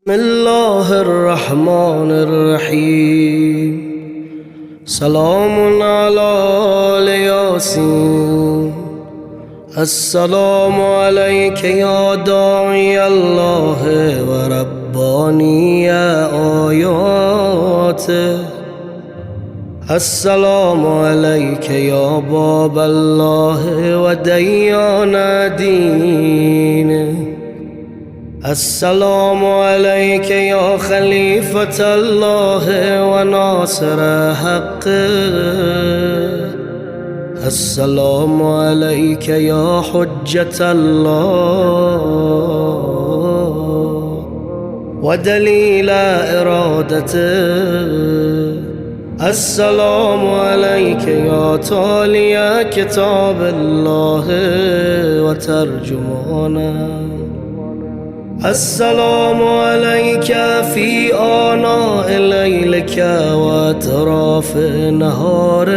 بسم الله الرحمن الرحيم. سلام على آل ياسين. السلام عليك يا داعي الله ورباني آياته. السلام عليك يا باب الله وديان دينه. السلام عليك يا خليفة الله وناصر حقه. السلام عليك يا حجة الله ودليل إرادته. السلام عليك يا تالي كتاب الله وترجمانه. السلام عليك في آناء ليلك وأطراف نهارك.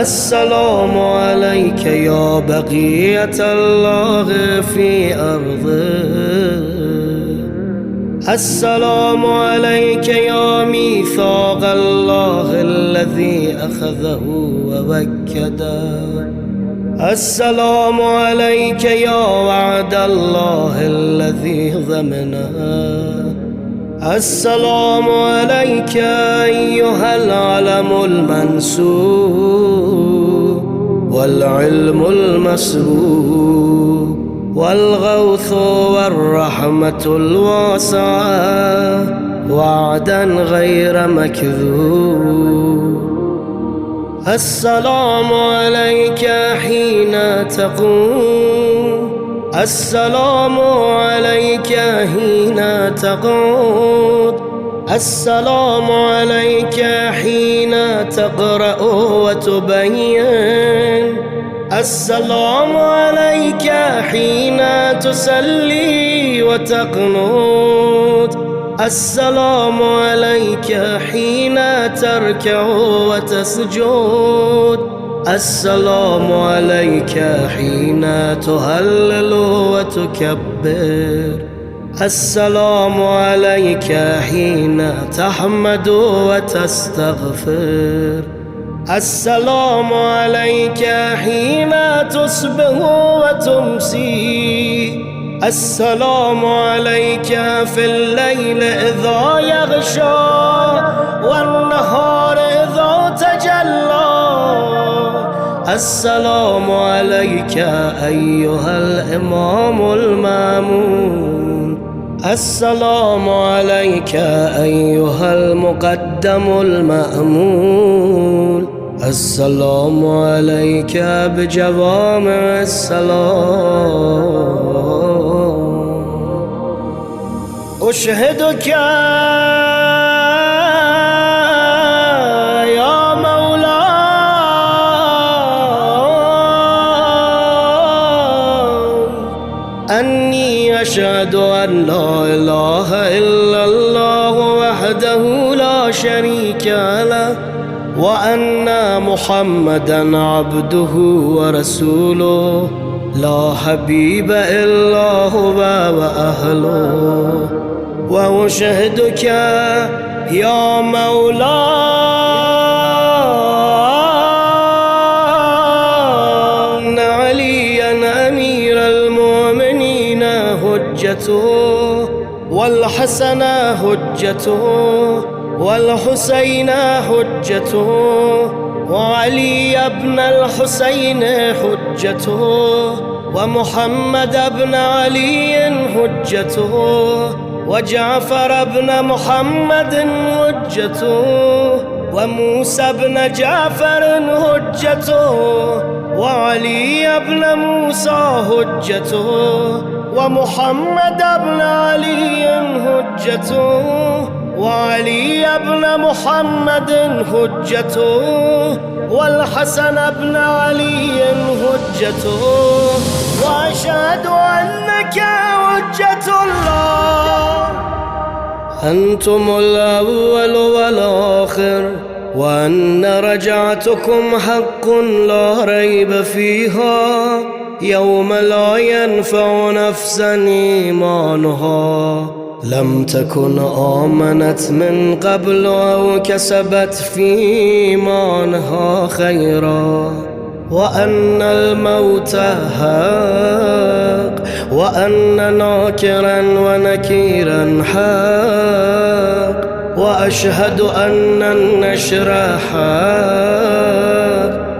السلام عليك يا بقية الله في أرضه. السلام عليك يا ميثاق الله الذي أخذه ووكده. السلام عليك يا وعد الله الذي ضمنه. السلام عليك أيها العلم المنسوب والعلم المسبوب والغوث والرحمة الواسعة وعدا غير مكذوب. السلام عليك حين تقوم. السلام عليك حين تقعد. السلام عليك حين تقرأ وتبين. السلام عليك حين تصلي وتقنط. السلام عليك حين تركع وتسجد. السلام عليك حين تهلل وتكبر. السلام عليك حين تحمد وتستغفر. السلام عليك حين تصبح وتمسي. السلام عليك في الليل إذا يغشى والنهار إذا تجلى. السلام عليك أيها الإمام المامون. السلام عليك أيها المقدم المأمون. السلام عليك بجوامع السلام. أشهدك يا مولاي أني أشهد أن لا إله إلا الله وحده لا شريك له وأن محمدًا عبده ورسوله لا حبيب إلا هو وأهله. وأشهدك يا مولانا عليا أمير المؤمنين حجته والحسن حجته والحسين حجته وعلي بن الحسين حجته ومحمد بن علي حجته وجعفر بن محمد حجته وموسى بن جعفر حجته وعلي بن موسى حجته ومحمد بن علي حجته وعلي بن محمد حجته والحسن بن علي حجته. وأشهد أنك حجة الله. أنتم الأول والآخر وأن رجعتكم حق لا ريب فيها يوم لا ينفع نفسا إيمانها لم تكن آمنت من قبل أو كسبت في إيمانها خيرا وأن الموت حق وأن ناكرا ونكيرا حق وأشهد أن النشر حق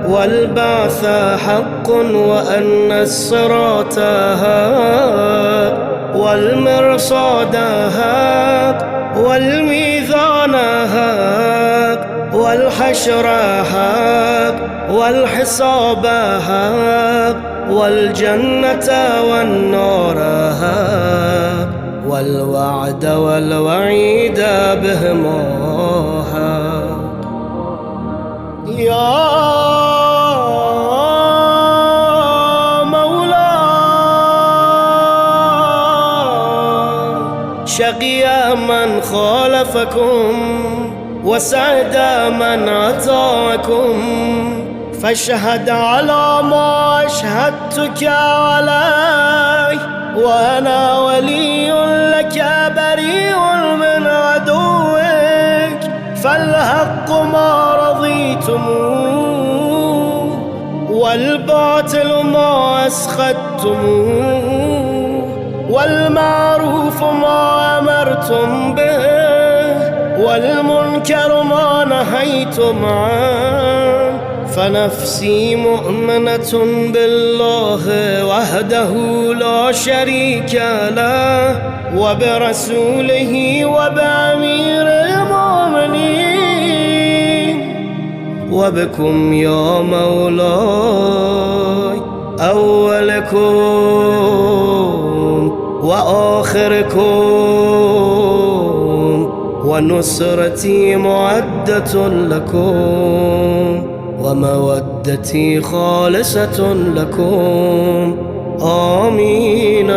والبعث حق وأن الصراط حق والمرصاد حق والميزان حق والحشر حق والحساب حق والجنة والنار حق والوعد والوعيد بهما حق يا شقي من خالفكم وسعد من أطاعكم فاشهد على ما أشهدتك عليه وأنا ولي لك بريء من عدوك فالحق ما رضيتموه والباطل ما أسخطتموه والمعروف ما أمرتم به والمنكر ما نهيتم عنه فنفسي مؤمنة بالله وحده لا شريك له وبرسوله وبأمير المؤمنين وبكم يا مولاي أولكم وآخركم ونصرتي معدة لكم ومودتي خالصة لكم آمين